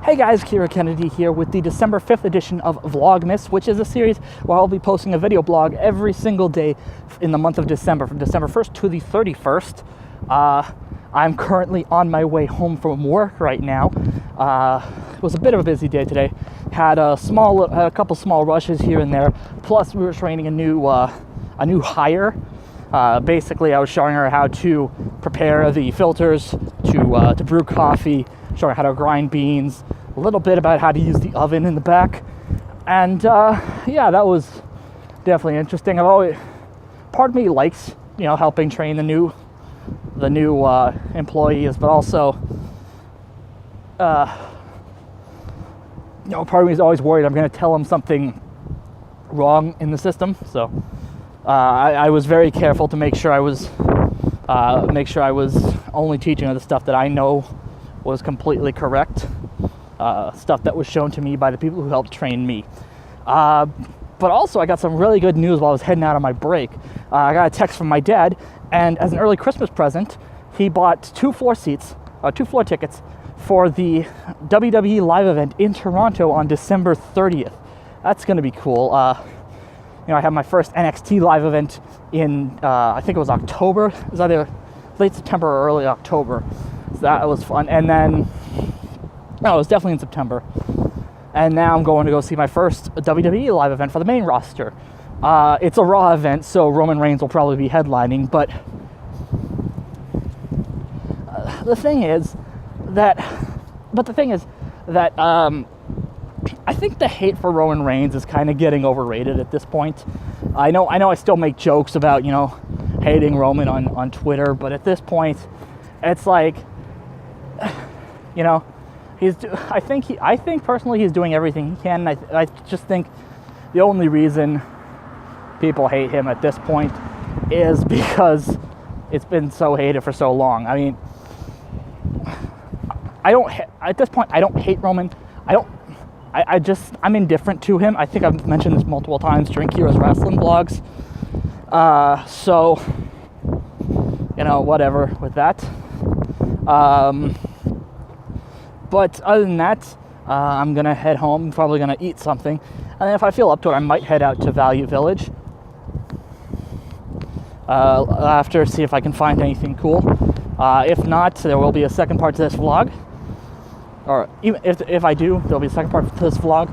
Hey guys, KiraKennedy here with the December 5th edition of Vlogmas, which is a series where I'll be posting a video blog every single day in the month of December, from December 1st to the 31st. I'm currently on my way home from work right now. It was a bit of a busy day today. Had a couple small rushes here and there. Plus, we were training a new hire. Basically, I was showing her how to prepare the filters to brew coffee, showing her how to grind beans, a little bit about how to use the oven in the back, and yeah, that was definitely interesting. Part of me likes, helping train the new employees, but also, part of me is always worried I'm going to tell them something wrong in the system. So I was very careful to make sure I was only teaching her the stuff that I know was completely correct, stuff that was shown to me by the people who helped train me. But also, I got some really good news while I was heading out on my break. I got a text from my dad, and as an early Christmas present, he bought two floor tickets for the WWE live event in Toronto on December 30th. That's going to be cool. I had my first NXT live event in, I think it was October. It was either late September or early October. So that was fun. And then, no, it was definitely in September. And now I'm going to go see my first WWE live event for the main roster. It's a Raw event, so Roman Reigns will probably be headlining. But the thing is that I think the hate for Roman Reigns is kind of getting overrated at this point. I know I still make jokes about, hating Roman on Twitter, but at this point, it's like, I think personally he's doing everything he can. I just think the only reason people hate him at this point is because it's been so hated for so long. I mean, at this point, I don't hate Roman. I'm indifferent to him. I think I've mentioned this multiple times during Kira's wrestling vlogs. So, whatever with that. But other than that, I'm going to head home. I'm probably going to eat something. And then if I feel up to it, I might head out to Value Village. After, see if I can find anything cool. If not, there will be a second part to this vlog. Or even if I do, there'll be a second part to this vlog.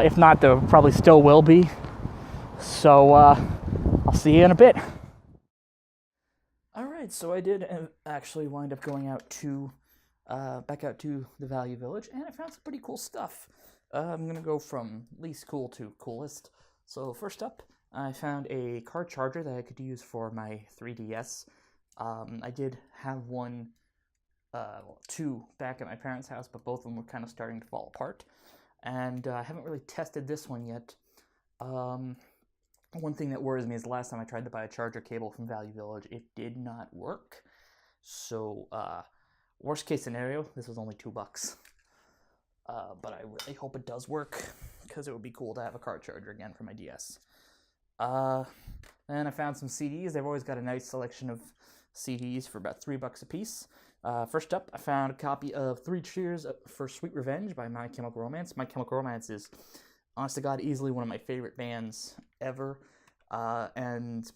If not, there probably still will be. So, I'll see you in a bit. Alright, so I did actually wind up going out to, back out to the Value Village, and I found some pretty cool stuff. I'm going to go from least cool to coolest. So first up, I found a car charger that I could use for my 3DS. I did have two back at my parents' house, but both of them were kind of starting to fall apart. And I haven't really tested this one yet. One thing that worries me is the last time I tried to buy a charger cable from Value Village, it did not work. So, worst case scenario, this was only $2. But I really hope it does work, because it would be cool to have a car charger again for my DS. And I found some CDs. They've always got a nice selection of CDs for about $3 a piece. First up, I found a copy of 3 Cheers for Sweet Revenge by My Chemical Romance. My Chemical Romance is, honest to God, easily one of my favorite bands ever. And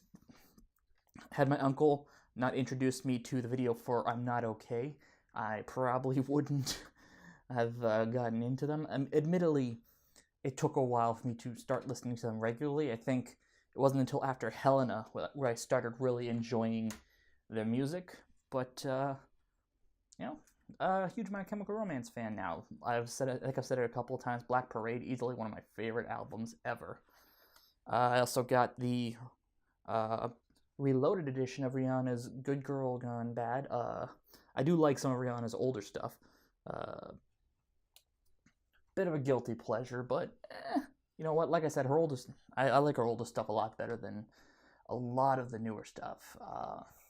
had my uncle not introduced me to the video for I'm Not Okay, I probably wouldn't have gotten into them. Admittedly, it took a while for me to start listening to them regularly. I think it wasn't until after Helena where I started really enjoying their music. But, huge My Chemical Romance fan now. I've said it a couple of times. Black Parade, easily one of my favorite albums ever. I also got the Reloaded edition of Rihanna's Good Girl Gone Bad. I do like some of Rihanna's older stuff. Bit of a guilty pleasure, but you know what? Like I said, I like her oldest stuff a lot better than a lot of the newer stuff.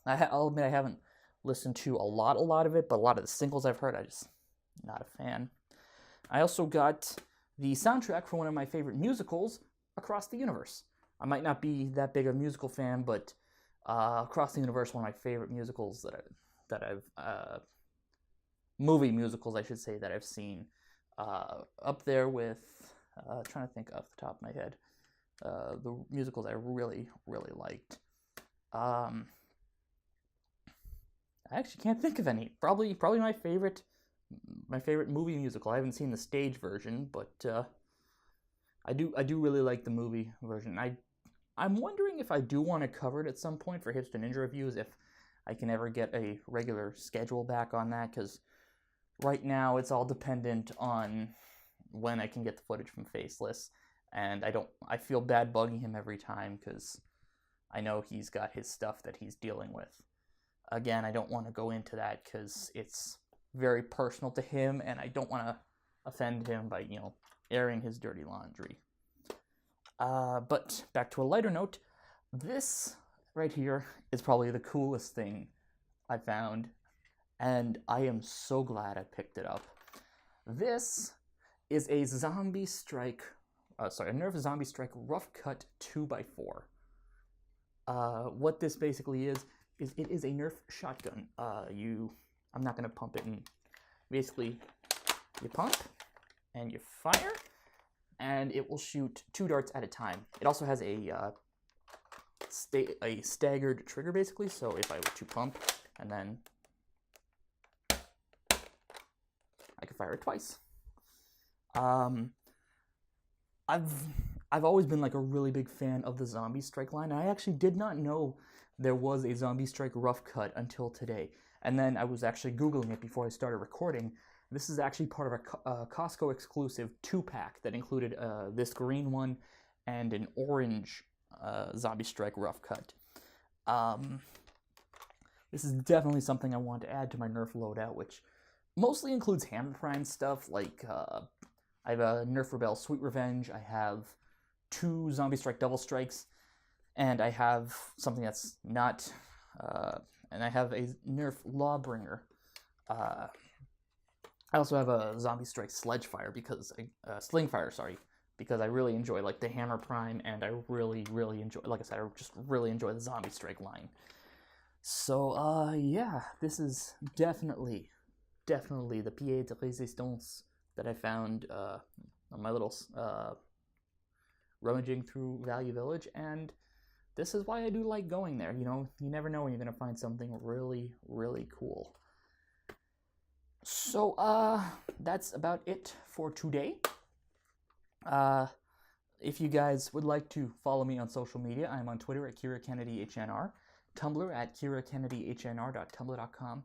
I'll admit I haven't listened to a lot of it, but a lot of the singles I've heard, I just not a fan. I also got the soundtrack for one of my favorite musicals, Across the Universe. I might not be that big a musical fan, but Across the Universe, one of my favorite musicals that I've movie musicals, I should say, that I've seen. Up there with, trying to think off the top of my head, the musicals I really, really liked. I actually can't think of any. Probably my favorite movie musical. I haven't seen the stage version, but I do really like the movie version. I'm wondering if I do want to cover it at some point for Hipster Ninja Reviews, if I can ever get a regular schedule back on that, because right now it's all dependent on when I can get the footage from Faceless, and I feel bad bugging him every time, because I know he's got his stuff that he's dealing with. Again, I don't want to go into that because it's very personal to him, and I don't want to offend him by, airing his dirty laundry. But back to a lighter note, this right here is probably the coolest thing I found, and I am so glad I picked it up. This is a Nerf Zombie Strike Rough Cut 2x4. What this basically is it is a Nerf shotgun. I'm not going to pump it in. Basically, you pump and you fire, and it will shoot 2 darts at a time. It also has a staggered trigger, basically, so if I were to pump and then I could fire it twice. I've always been like a really big fan of the Zombie Strike line. I actually did not know there was a Zombie Strike Rough Cut until today. And then I was actually Googling it before I started recording. This is actually part of a Costco exclusive 2-pack that included this green one and an orange Zombie Strike Rough Cut. This is definitely something I want to add to my Nerf loadout, which mostly includes Hammer Prime stuff, like I have a Nerf Rebel Sweet Revenge, I have 2 Zombie Strike Double Strikes, and I have something that's not, and I have a Nerf Lawbringer. I also have a Zombie Strike Sledgefire, Slingfire, because I really enjoy like the Hammer Prime, and I really, really enjoy, like I said, I just really enjoy the Zombie Strike line. So, yeah, this is definitely the pied de résistance that I found on my little rummaging through Value Village, and this is why I do like going there. You never know when you're going to find something really, really cool. So, that's about it for today. If you guys would like to follow me on social media, I'm on Twitter at KiraKennedyHNR, Tumblr at KiraKennedyHNR.tumblr.com,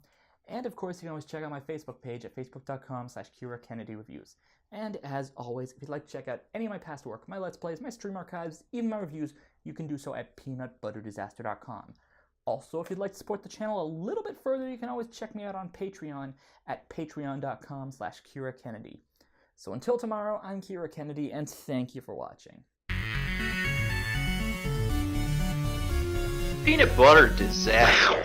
and of course, you can always check out my Facebook page at facebook.com/KiraKennedyReviews. And as always, if you'd like to check out any of my past work, my Let's Plays, my stream archives, even my reviews, you can do so at peanutbutterdisaster.com. Also, if you'd like to support the channel a little bit further, you can always check me out on Patreon at patreon.com/KiraKennedy. So until tomorrow, I'm Kira Kennedy, and thank you for watching. Peanut butter disaster.